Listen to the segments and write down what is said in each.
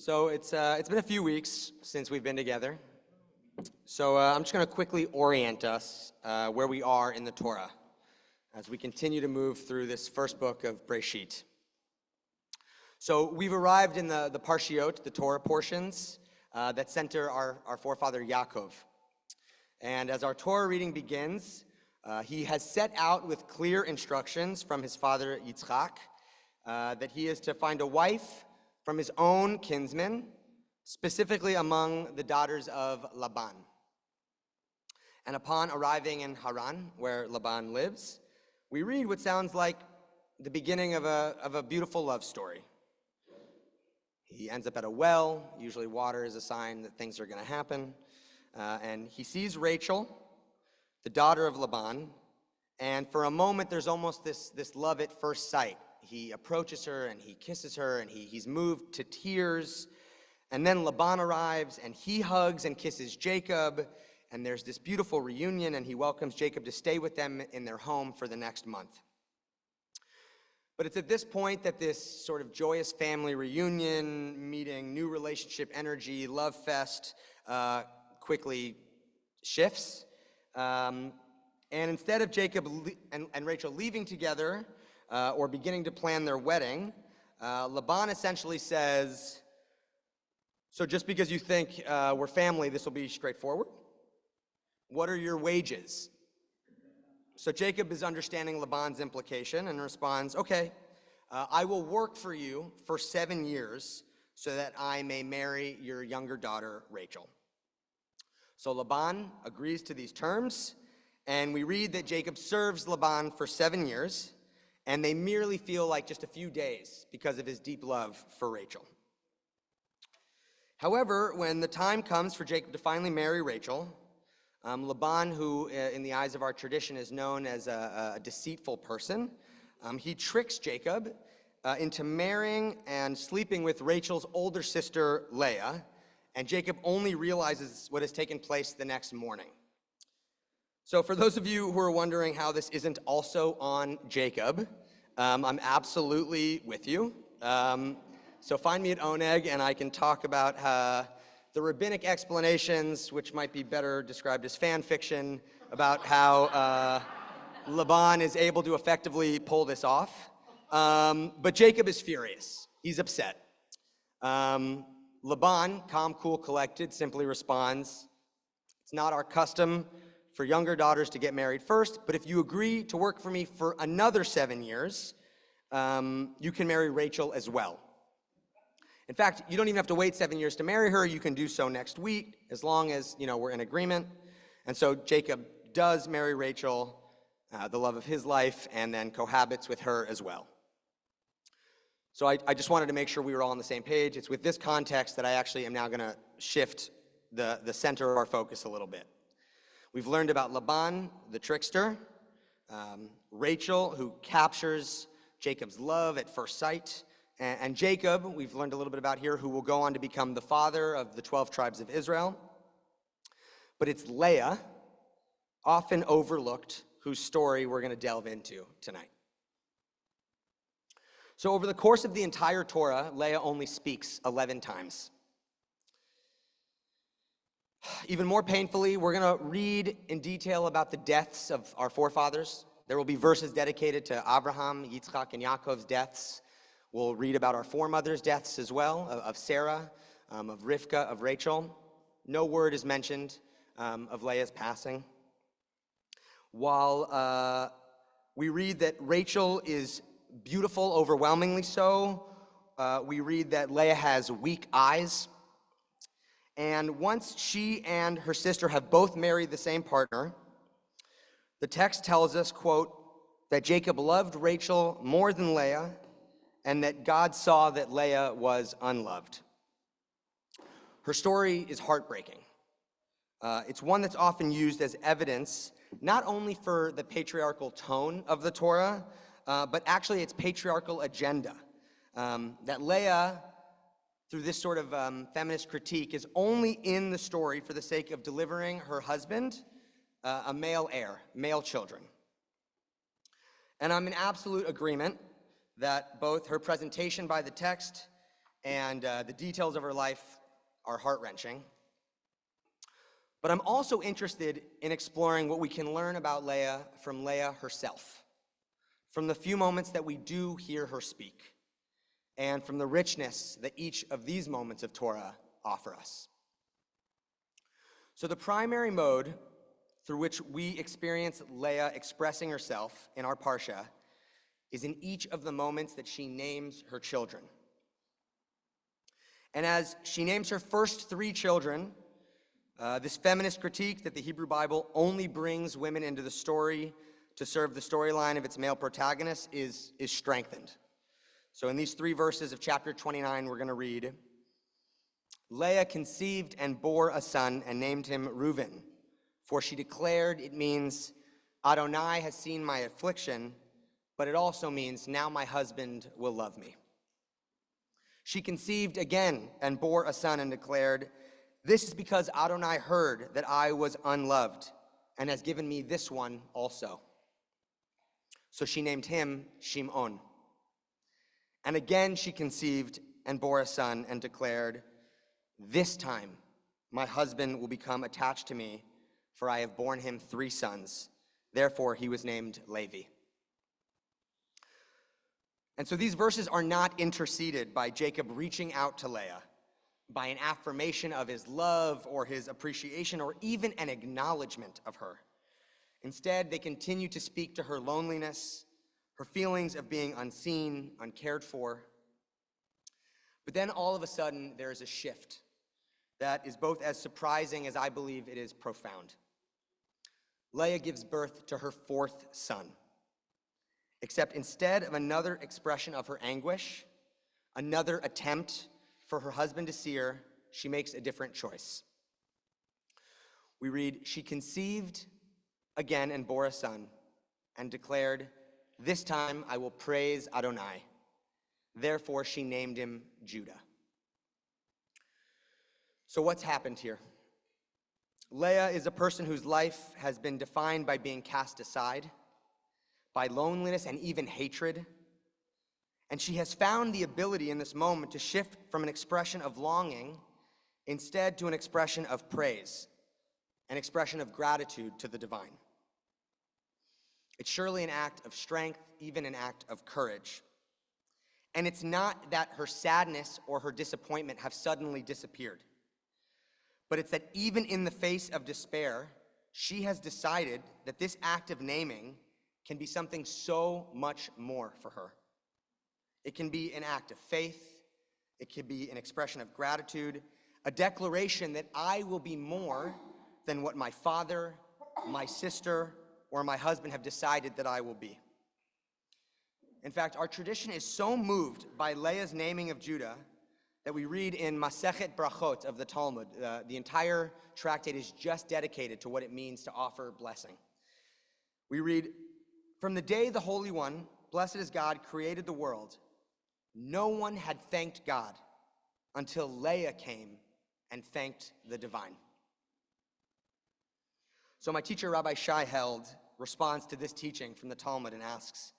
So it's been a few weeks since we've been together. So I'm just going to quickly orient us where we are in the Torah as we continue to move through this first book of Breshit. So we've arrived in the Parshiot, the Torah portions that center our forefather Yaakov. And as our Torah reading begins, he has set out with clear instructions from his father Yitzchak that he is to find a wife from his own kinsmen, specifically among the daughters of Laban. And upon arriving in Haran, where Laban lives, we read what sounds like the beginning of a beautiful love story. He ends up at a well. Usually water is a sign that things are going to happen. And he sees Rachel, the daughter of Laban, and for a moment there's almost this love at first sight. He approaches her and he kisses her and he's moved to tears. And then Laban arrives and he hugs and kisses Jacob. And there's this beautiful reunion and he welcomes Jacob to stay with them in their home for the next month. But it's at this point that this sort of joyous family reunion, meeting, new relationship energy, love fest quickly shifts. And instead of Jacob and Rachel leaving together, or beginning to plan their wedding, Laban essentially says, so just because you think we're family, this will be straightforward? What are your wages? So Jacob is understanding Laban's implication and responds, okay, I will work for you for 7 years so that I may marry your younger daughter, Rachel. So Laban agrees to these terms, and we read that Jacob serves Laban for 7 years, and they merely feel like just a few days because of his deep love for Rachel. However, when the time comes for Jacob to finally marry Rachel, Laban, who in the eyes of our tradition is known as a deceitful person, he tricks Jacob into marrying and sleeping with Rachel's older sister, Leah, and Jacob only realizes what has taken place the next morning. So for those of you who are wondering how this isn't also on Jacob, I'm absolutely with you. So find me at Oneg and I can talk about the rabbinic explanations, which might be better described as fan fiction, about how Laban is able to effectively pull this off. But Jacob is furious. He's upset. Laban, calm, cool, collected, simply responds, it's not our custom for younger daughters to get married first, but if you agree to work for me for another 7 years, you can marry Rachel as well. In fact, you don't even have to wait 7 years to marry her. You can do so next week, as long as we're in agreement. And so Jacob does marry Rachel, the love of his life, and then cohabits with her as well. So I just wanted to make sure we were all on the same page. It's with this context that I actually am now going to shift the center of our focus a little bit. We've learned about Laban, the trickster, Rachel, who captures Jacob's love at first sight, and Jacob, we've learned a little bit about here, who will go on to become the father of the 12 tribes of Israel. But it's Leah, often overlooked, whose story we're going to delve into tonight. So over the course of the entire Torah, Leah only speaks 11 times. Even more painfully, we're going to read in detail about the deaths of our forefathers. There will be verses dedicated to Abraham, Yitzchak, and Yaakov's deaths. We'll read about our foremothers' deaths as well, of Sarah, of Rivka, of Rachel. No word is mentioned of Leah's passing. While we read that Rachel is beautiful, overwhelmingly so, we read that Leah has weak eyes. And once she and her sister have both married the same partner, the text tells us, quote, that Jacob loved Rachel more than Leah, and that God saw that Leah was unloved. Her story is heartbreaking. It's one that's often used as evidence, not only for the patriarchal tone of the Torah, but actually its patriarchal agenda. That Leah, through this sort of feminist critique, is only in the story for the sake of delivering her husband a male heir, male children. And I'm in absolute agreement that both her presentation by the text and the details of her life are heart-wrenching. But I'm also interested in exploring what we can learn about Leah from Leah herself, from the few moments that we do hear her speak, and from the richness that each of these moments of Torah offer us. So the primary mode through which we experience Leah expressing herself in our Parsha is in each of the moments that she names her children. And as she names her first three children, this feminist critique that the Hebrew Bible only brings women into the story to serve the storyline of its male protagonists is strengthened. So in these three verses of chapter 29, we're going to read, Leah conceived and bore a son and named him Reuven, for she declared, it means, Adonai has seen my affliction, but it also means, now my husband will love me. She conceived again and bore a son and declared, this is because Adonai heard that I was unloved and has given me this one also. So she named him Shimon. And again she conceived and bore a son and declared, this time my husband will become attached to me, for I have borne him 3 sons. Therefore he was named Levi. And so these verses are not interceded by Jacob reaching out to Leah, by an affirmation of his love or his appreciation or even an acknowledgement of her. Instead, they continue to speak to her loneliness, her feelings of being unseen, uncared for. But then all of a sudden, there is a shift that is both as surprising as I believe it is profound. Leah gives birth to her 4th son. Except instead of another expression of her anguish, another attempt for her husband to see her, she makes a different choice. We read, she conceived again and bore a son and declared, this time I will praise Adonai. Therefore she named him Judah. So what's happened here? Leah is a person whose life has been defined by being cast aside, by loneliness and even hatred. And she has found the ability in this moment to shift from an expression of longing instead to an expression of praise, an expression of gratitude to the divine. It's surely an act of strength, even an act of courage. And it's not that her sadness or her disappointment have suddenly disappeared, but it's that even in the face of despair, she has decided that this act of naming can be something so much more for her. It can be an act of faith. It can be an expression of gratitude, a declaration that I will be more than what my father, my sister, or my husband have decided that I will be. In fact, our tradition is so moved by Leah's naming of Judah that we read in Masechet Brachot of the Talmud. The entire tractate is just dedicated to what it means to offer blessing. We read, from the day the Holy One, blessed is God, created the world, no one had thanked God until Leah came and thanked the divine. So my teacher, Rabbi Shai Held, responds to this teaching from the Talmud and asks,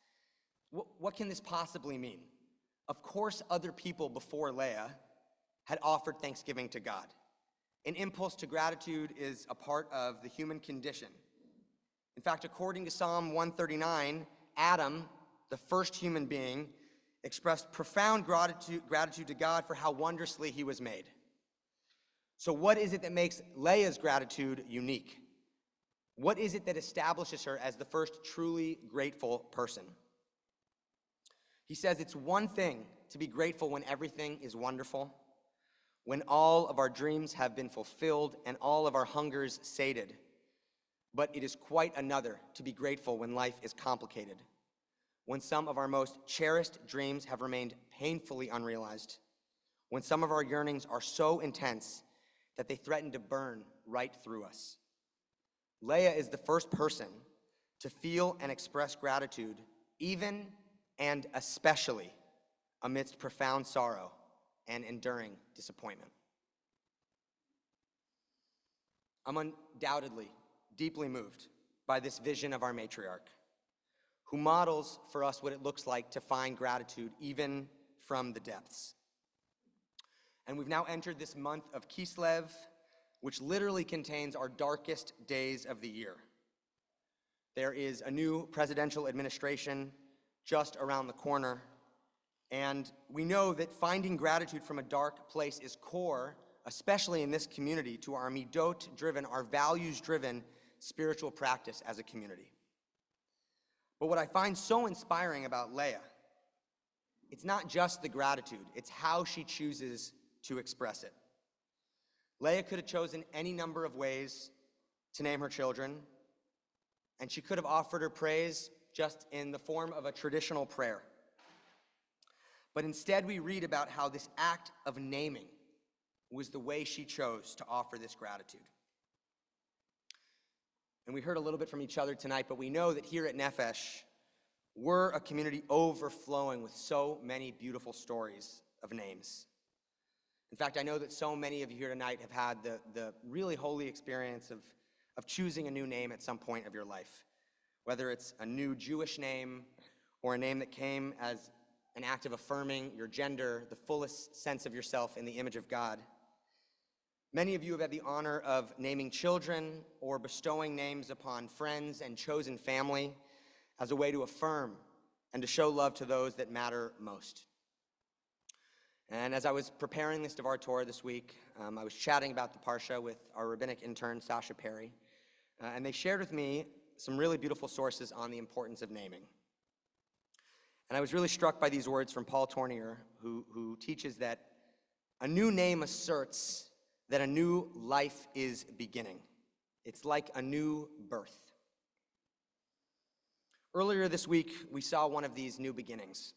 what can this possibly mean? Of course, other people before Leah had offered thanksgiving to God. An impulse to gratitude is a part of the human condition. In fact, according to Psalm 139, Adam, the first human being, expressed profound gratitude to God for how wondrously he was made. So what is it that makes Leah's gratitude unique? What is it that establishes her as the first truly grateful person? He says it's one thing to be grateful when everything is wonderful, when all of our dreams have been fulfilled and all of our hungers sated. But it is quite another to be grateful when life is complicated, when some of our most cherished dreams have remained painfully unrealized, when some of our yearnings are so intense that they threaten to burn right through us. Leah is the first person to feel and express gratitude, even and especially amidst profound sorrow and enduring disappointment. I'm undoubtedly deeply moved by this vision of our matriarch, who models for us what it looks like to find gratitude even from the depths. And we've now entered this month of Kislev, which literally contains our darkest days of the year. There is a new presidential administration just around the corner, and we know that finding gratitude from a dark place is core, especially in this community, to our midot-driven, our values-driven spiritual practice as a community. But what I find so inspiring about Leah, it's not just the gratitude, it's how she chooses to express it. Leah could have chosen any number of ways to name her children, and she could have offered her praise just in the form of a traditional prayer. But instead, we read about how this act of naming was the way she chose to offer this gratitude. And we heard a little bit from each other tonight, but we know that here at Nefesh, we're a community overflowing with so many beautiful stories of names. In fact, I know that so many of you here tonight have had the really holy experience of choosing a new name at some point of your life, whether it's a new Jewish name or a name that came as an act of affirming your gender, the fullest sense of yourself in the image of God. Many of you have had the honor of naming children or bestowing names upon friends and chosen family as a way to affirm and to show love to those that matter most. And as I was preparing this Devar Torah this week, I was chatting about the Parsha with our rabbinic intern, Sasha Perry, and they shared with me some really beautiful sources on the importance of naming. And I was really struck by these words from Paul Tournier, who teaches that a new name asserts that a new life is beginning. It's like a new birth. Earlier this week, we saw one of these new beginnings.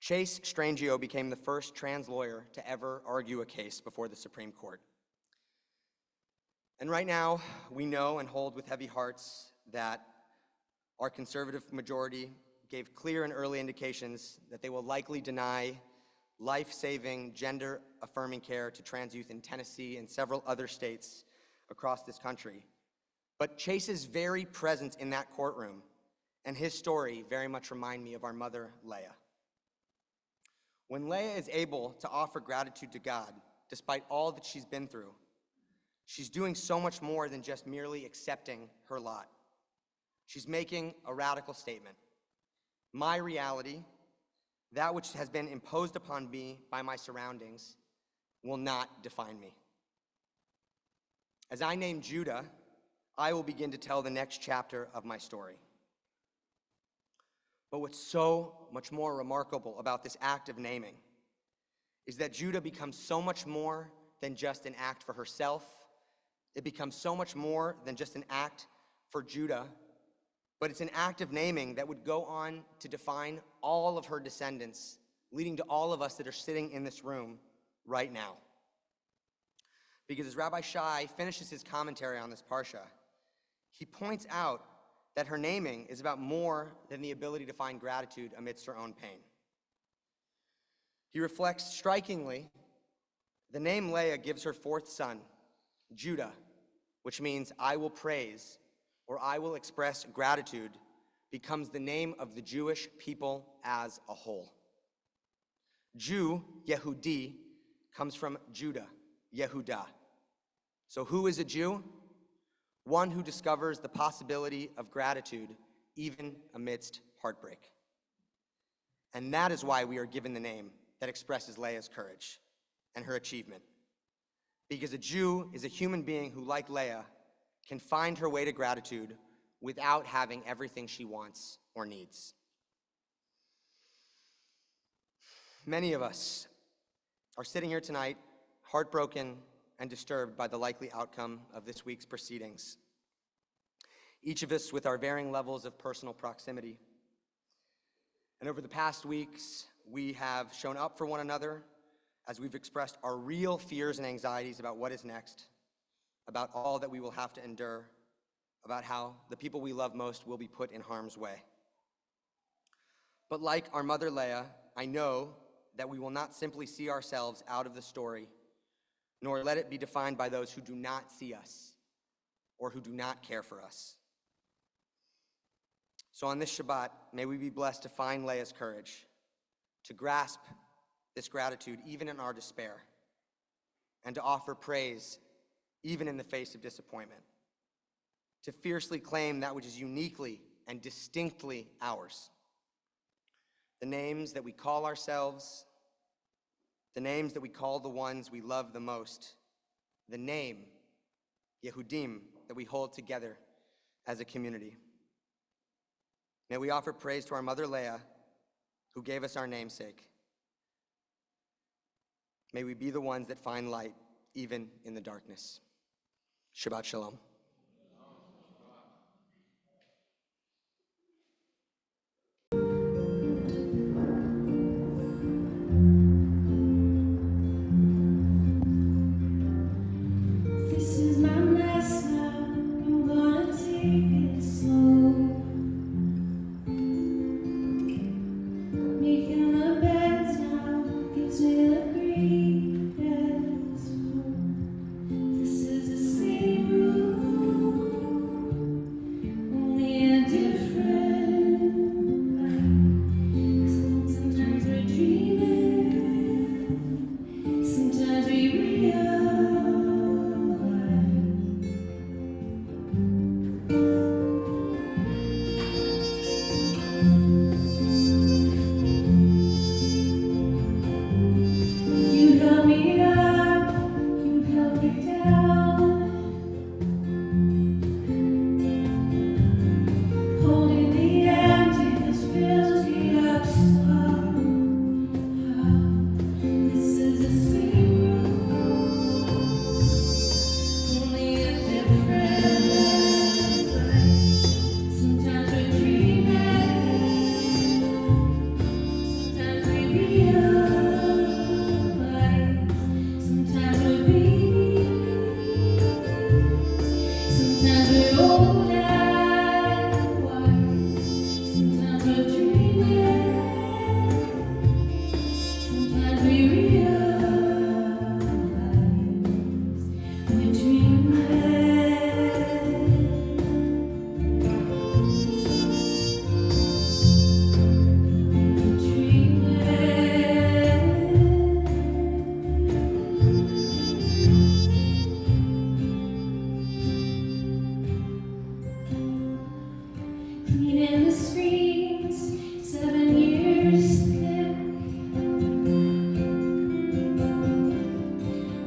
Chase Strangio became the first trans lawyer to ever argue a case before the Supreme Court. And right now, we know and hold with heavy hearts that our conservative majority gave clear and early indications that they will likely deny life-saving, gender-affirming care to trans youth in Tennessee and several other states across this country. But Chase's very presence in that courtroom and his story very much remind me of our mother, Leah. When Leah is able to offer gratitude to God, despite all that she's been through, she's doing so much more than just merely accepting her lot. She's making a radical statement. My reality, that which has been imposed upon me by my surroundings, will not define me. As I name Judah, I will begin to tell the next chapter of my story. But what's so much more remarkable about this act of naming is that Judah becomes so much more than just an act for herself. It becomes so much more than just an act for Judah, but it's an act of naming that would go on to define all of her descendants, leading to all of us that are sitting in this room right now. Because as Rabbi Shai finishes his commentary on this Parsha, he points out that her naming is about more than the ability to find gratitude amidst her own pain. He reflects strikingly, the name Leah gives her fourth son, Judah, which means I will praise or I will express gratitude, becomes the name of the Jewish people as a whole. Jew, Yehudi, comes from Judah, Yehudah. So who is a Jew? One who discovers the possibility of gratitude even amidst heartbreak. And that is why we are given the name that expresses Leah's courage and her achievement. Because a Jew is a human being who, like Leah, can find her way to gratitude without having everything she wants or needs. Many of us are sitting here tonight, heartbroken and disturbed by the likely outcome of this week's proceedings. Each of us with our varying levels of personal proximity. And over the past weeks, we have shown up for one another as we've expressed our real fears and anxieties about what is next, about all that we will have to endure, about how the people we love most will be put in harm's way. But like our mother Leah, I know that we will not simply see ourselves out of the story, nor let it be defined by those who do not see us or who do not care for us. So on this Shabbat, may we be blessed to find Leah's courage, to grasp this gratitude even in our despair, and to offer praise even in the face of disappointment, to fiercely claim that which is uniquely and distinctly ours. The names that we call ourselves, the names that we call the ones we love the most, the name, Yehudim, that we hold together as a community. May we offer praise to our mother Leah, who gave us our namesake. May we be the ones that find light even in the darkness. Shabbat Shalom.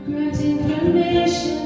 Granting permission